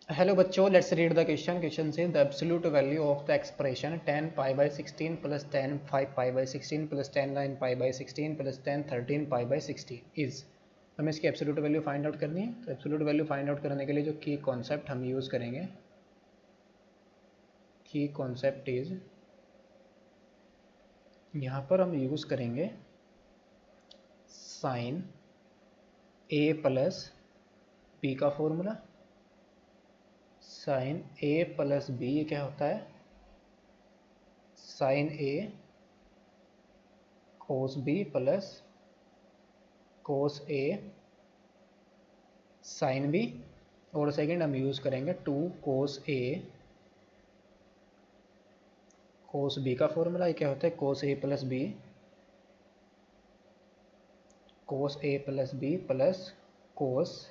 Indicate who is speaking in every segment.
Speaker 1: Hello बच्चों, let's read the question. Question से the absolute value of the expression 10 pi by 16 plus 10 5 pi by 16 plus 10 9 pi by 16 plus 10 13 pi by 16 is. हमें इसकी absolute value find out करनी है। तो absolute value find out करने के लिए जो की कॉन्सेप्ट हम यूज़ करेंगे, की कॉन्सेप्ट इज, यहाँ पर हम यूज़ करेंगे साइन ए प्लस बी का फॉर्मूला। साइन ए प्लस बी ये क्या होता है? साइन ए कोस बी प्लस कोस ए साइन बी। और सेकंड हम यूज़ करेंगे 2 कोस ए कोस बी का फॉर्मूला। ये क्या होता है? Cos A plus b, cos A plus b plus cos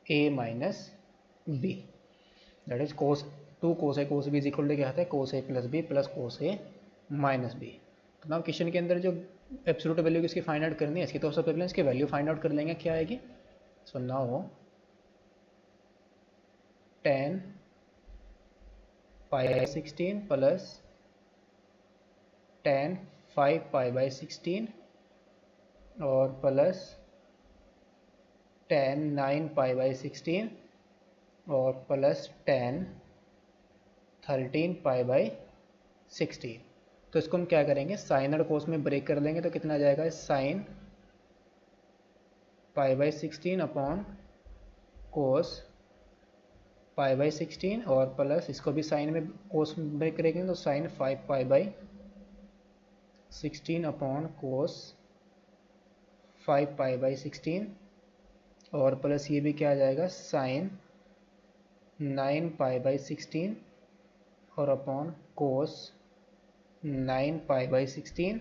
Speaker 1: a minus b, that is cos 2 cos A cos b is equal to क्या होता है? Cos A plus b plus cos a minus b. तो now question के अंदर जो absolute value इसकी find out करनी है, इसकी तो सबसे पहले इसकी वैल्यू फाइंड आउट कर लेंगे, क्या आएगी? So now 10 pi by 16 plus 10 5 pi by 16 और प्लस 10 9 पाई बाई 16 और प्लस 10 13 पाई बाई 16। तो इसको हम क्या करेंगे? साइन और कोस में ब्रेक कर देंगे तो कितना आ जाएगा? Sign pi by 16 upon cos pi by 16 और प्लस इसको भी साइन में कोस में ब्रेक करेंगे तो sine 5 pi by 16 upon cos 5 pi by 16 और प्लस ये भी क्या आ जाएगा? साइन 9 पाई बाई 16 और अपॉन कोस 9 पाई बाई 16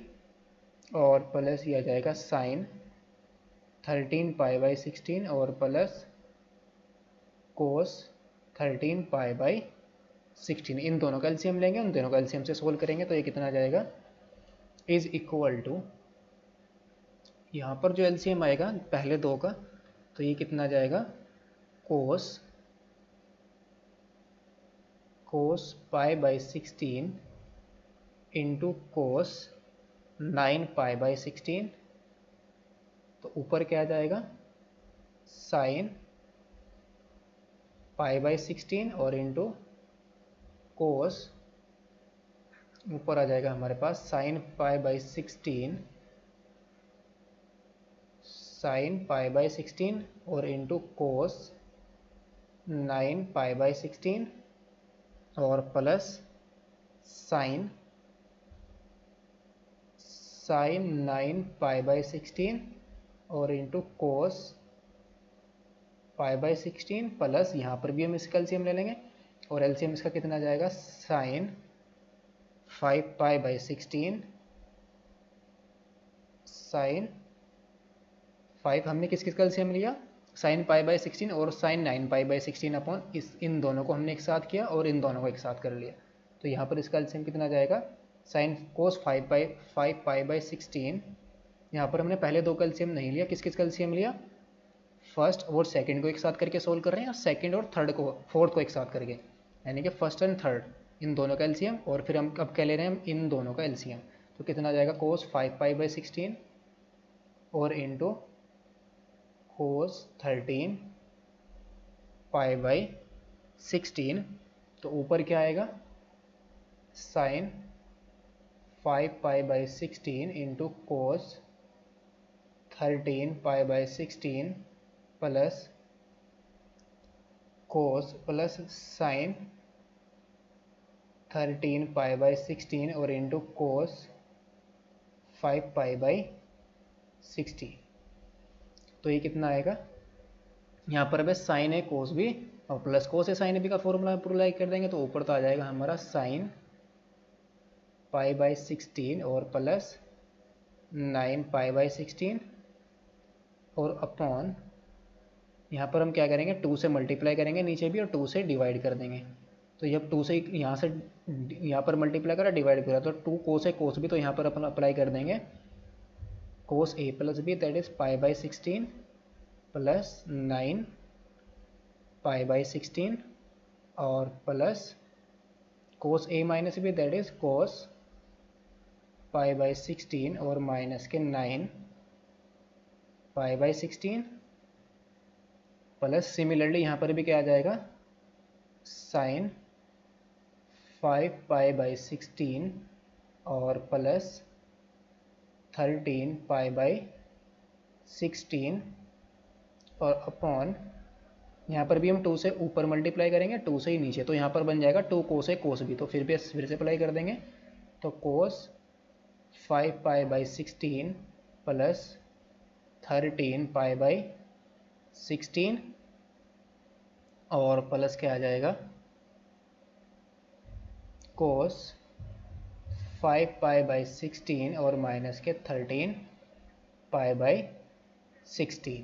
Speaker 1: और प्लस ये आ जाएगा साइन 13 पाई बाई 16 और प्लस कोस 13 पाई बाई 16। इन दोनों का एलसीएम लेंगे, उन दोनों का एलसीएम से सोल्व करेंगे तो ये कितना आ जाएगा? इज इक्वल टू, यहाँ पर जो एलसीएम आएगा पहले दो का, तो ये कितना आ जाएगा? Cos pi by 16 into cos 9 pi by 16। तो ऊपर क्या आ जाएगा? साइन पाई बाई 16 और इंटू कोस, ऊपर आ जाएगा हमारे पास sine pi by 16 sine pi by 16 और इंटू कोस 9 पाई बाई 16 और प्लस साइन 9 पाई बाई 16 और into cos pi by 16 plus यहाँ पर भी हम इसका एलसीएम ले लेंगे और एलसीएम इसका कितना जाएगा? साइन 5 पाई बाई 16 साइन 5 हमने किस किसका एलसीएम लिया? साइन पाई बाई 16 और साइन 9 पाई बाई 16 अपॉन इन दोनों को हमने एक साथ किया और इन दोनों को एक साथ कर लिया। तो यहाँ पर इसका एलसीएम कितना जाएगा? Sine cos 5 pi by 16। यहाँ पर हमने पहले दो का एलसीएम नहीं लिया, किस किस का एलसीएम लिया? फर्स्ट और सेकंड को एक साथ करके सोल्व कर रहे हैं और सेकंड और फोर्थ को एक साथ करके, यानी कि फर्स्ट एंड थर्ड इन दोनों का एलसीएम। और फिर हम अब क्या ले रहे हैं? इन दोनों का एलसीएम। तो कितना जाएगा? कोस 5 पाई बाई 16 और इंटू कोस 13 पाई बाई 16। तो ऊपर क्या आएगा? Sine 5 pi by 16 into cos 13 pi by 16 plus cos plus sine 13 pi by 16 और इंटू कोस 5 पाई बाई 60। तो ये कितना आएगा? यहाँ पर बस साइन है कोस भी और प्लस कोस है साइन बी का फॉर्मूला अप्लाई कर देंगे तो ऊपर तो आ जाएगा हमारा साइन पाई बाई 16 और प्लस 9 पाई बाई 16 और अपॉन, यहाँ पर हम क्या करेंगे? 2 से मल्टीप्लाई करेंगे नीचे भी और 2 से डिवाइड कर देंगे। तो जब 2 से यहाँ से यहाँ पर मल्टीप्लाई करा, डिवाइड करा, तो 2 कोस है कोस भी, तो यहाँ पर अपन अप्लाई कर देंगे cos A plus b, that is pi by 16 plus 9 pi by 16 और plus cos a minus b that is cos pi by 16 और माइनस के 9 पाई बाई 16 प्लस सिमिलरली यहाँ पर भी क्या आ जाएगा साइन 5 पाई बाई 16 और प्लस 13 पाई बाई 16 और अपॉन यहाँ पर भी हम 2 से ऊपर मल्टीप्लाई करेंगे 2 से ही नीचे, तो यहाँ पर बन जाएगा 2 कोस ए कोस बी, तो फिर से अप्लाई कर देंगे तो कोस 5 pi by 16 plus 13 pi by 16 और प्लस क्या आ जाएगा कोस 5 पाई बाई 16 और माइनस के 13 पाई बाई 16।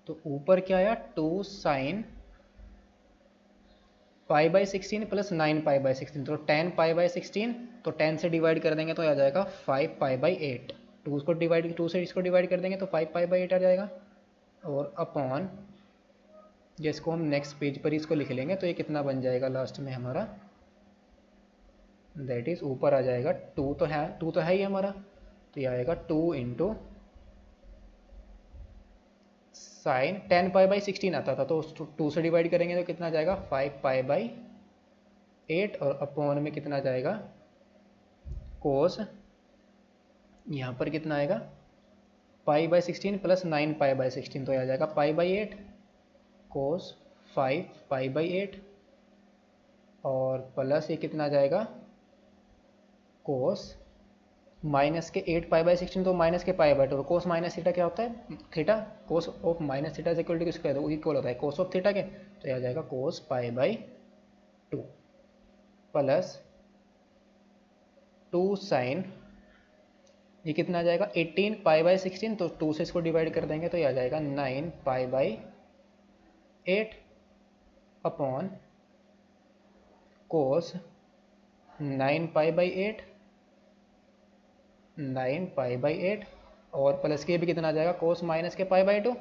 Speaker 1: तो ऊपर क्या आया 2 sine pi by 16 plus 9 pi by 16, तो 10 पाई बाई 16, तो 10 से डिवाइड कर देंगे तो आ जाएगा 5 पाई बाई 8। 2 से इसको डिवाइड कर देंगे तो 5 पाई बाई 8 आ जाएगा और अपॉन जिसको हम नेक्स्ट पेज पर इसको लिख लेंगे तो ये कितना बन जाएगा लास्ट में हमारा, दैट इज ऊपर आ जाएगा 2 तो है ही हमारा, तो ये आएगा 2 इंटू साइन 10 पाई बाई 16 आता था तो 2 से डिवाइड करेंगे तो कितना जाएगा 5 पाई बाई 8 और अपॉन में कितना जाएगा कोस, यहाँ पर कितना आएगा पाई बाई 16 प्लस 9 पाई बाई 16, तो आ जाएगा पाई बाई 8 कोस 5 पाई बाई 8 और प्लस ये कितना जाएगा कोस माइनस के 8 पाई बाई 16, तो माइनस के pi by 2, cos minus theta क्या होता है theta, cos of minus theta equal to किसका है इक्वल होता है कोस ऑफ थीटा के, तो यह आ जाएगा cos pi by 2 plus 2 sign ये कितना आ जाएगा 18 पाई बाई 16, तो 2 से इसको डिवाइड कर देंगे तो यह आ जाएगा 9 pi by 8 upon cos 9 pi by 8 9 pi by 8 और प्लस के भी कितना आ जाएगा कोस माइनस के पाई बाई 2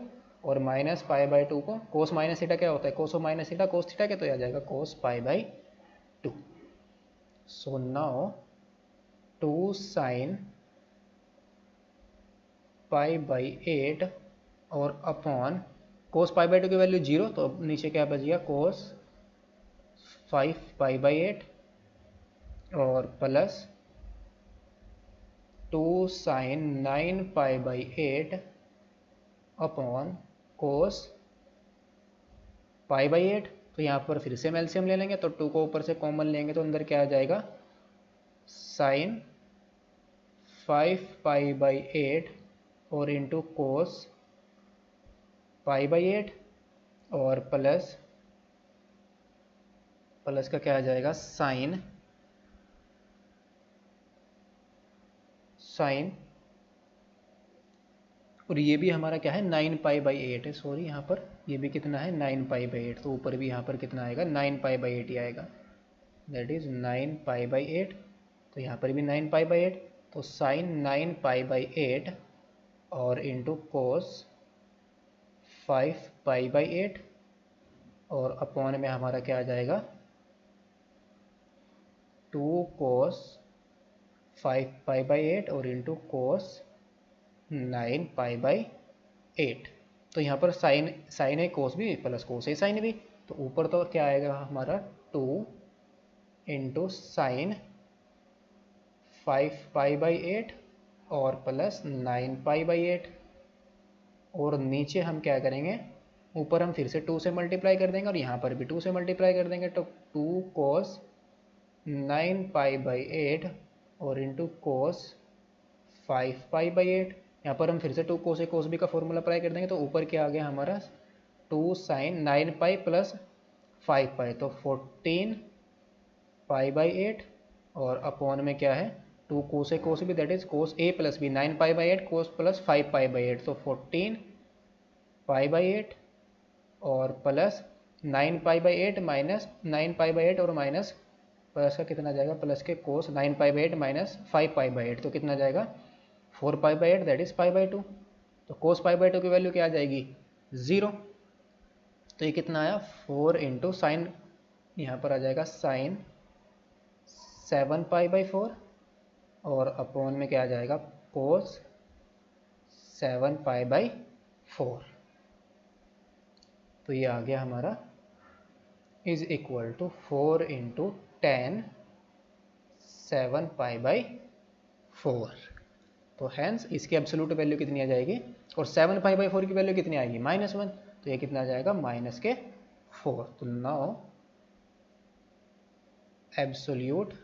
Speaker 1: और माइनस पाई बाई 2 को कोस माइनस थीटा क्या होता है cos minus theta cos theta के, तो आ जाएगा cos pi by 2। So now 2 sine pi by 8 और अपॉन कोस पाई बाई 2 की वैल्यू 0, तो नीचे क्या बच गया कोस 5 पाई बाई 8 और plus 2 sine 9 pi by 8 upon cos pi by 8, तो यहाँ पर फिर से हम एलसीएम ले लेंगे तो 2 को ऊपर से कॉमन लेंगे तो अंदर क्या आ जाएगा साइन 5 पाई बाई 8 और इंटू कोस पाई बाई 8 और प्लस का क्या आ जाएगा साइन और ये भी हमारा क्या है 9 पाई बाई 8 है, सॉरी यहाँ पर ये भी कितना है 9 पाई बाई 8, तो ऊपर भी यहाँ पर कितना आएगा 9 पाई बाई 8 ही आएगा, दैट इज 9 पाई बाई 8, तो यहाँ पर भी 9 पाई बाई 8, तो साइन 9 पाई बाई 8 और इंटू कोस 5 पाई बाई 8 और अपॉन में हमारा क्या आ जाएगा 2 कोस 5 पाई बाई 8 और इंटू कोस 9 पाई बाई 8, तो यहाँ पर साइन है कोस भी प्लस कोस है साइन भी, तो ऊपर तो क्या आएगा हमारा 2 इंटू साइन 5 पाई बाई 8 और प्लस 9 पाई बाई 8 और नीचे हम क्या करेंगे ऊपर हम फिर से 2 से मल्टीप्लाई कर देंगे और यहाँ पर भी 2 से मल्टीप्लाई कर देंगे, तो 2 कोस 9 पाई बाई 8 और इंटू कोस 5 पाई बाई 8, यहाँ पर हम फिर से 2 कोस ए कोस बी का फॉर्मूला अप्लाई कर देंगे, तो ऊपर क्या आ गया हमारा 2 साइन 9 पाई प्लस 5 पाई, तो 14 पाई बाई 8 और अपॉन में क्या है 2 cos A cos B that is cos A plus B 9 pi by 8 cos plus 5 pi by 8, तो 14 पाई बाई 8 और plus 9 pi by 8 minus 9 pi by 8 और माइनस प्लस का कितना जाएगा प्लस के cos 9 pi by 8 minus 5 pi by 8, तो कितना जाएगा 4 pi by 8 that is pi by 2, तो कोस पाई बाई 2 की वैल्यू क्या आ जाएगी 0, तो ये कितना आया 4 इंटू साइन, यहाँ पर आ जाएगा साइन 7π/4 और अपॉन में क्या आ जाएगा कोस 7π/4। तो ये आ गया हमारा is equal to 4 into ten 7π/4। तो हैंस इसकी एब्सोल्यूट वैल्यू कितनी आ जाएगी और 7π/4 की वैल्यू कितनी आएगी -1, तो ये कितना आ जाएगा -4। तो now absolute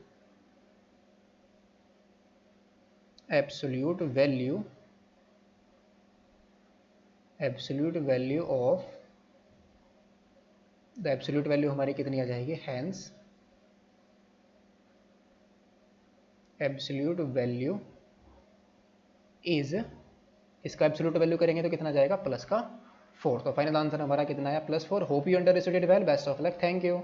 Speaker 1: value of the absolute value हमारी कितनी आ जाएगी, हैंस एब्सोल्यूट वैल्यू इज, इसका एब्सोल्यूट वैल्यू करेंगे तो कितना जाएगा +4। तो फाइनल आंसर हमारा कितना आया +4। Hope you understood it well, best of luck, thank you.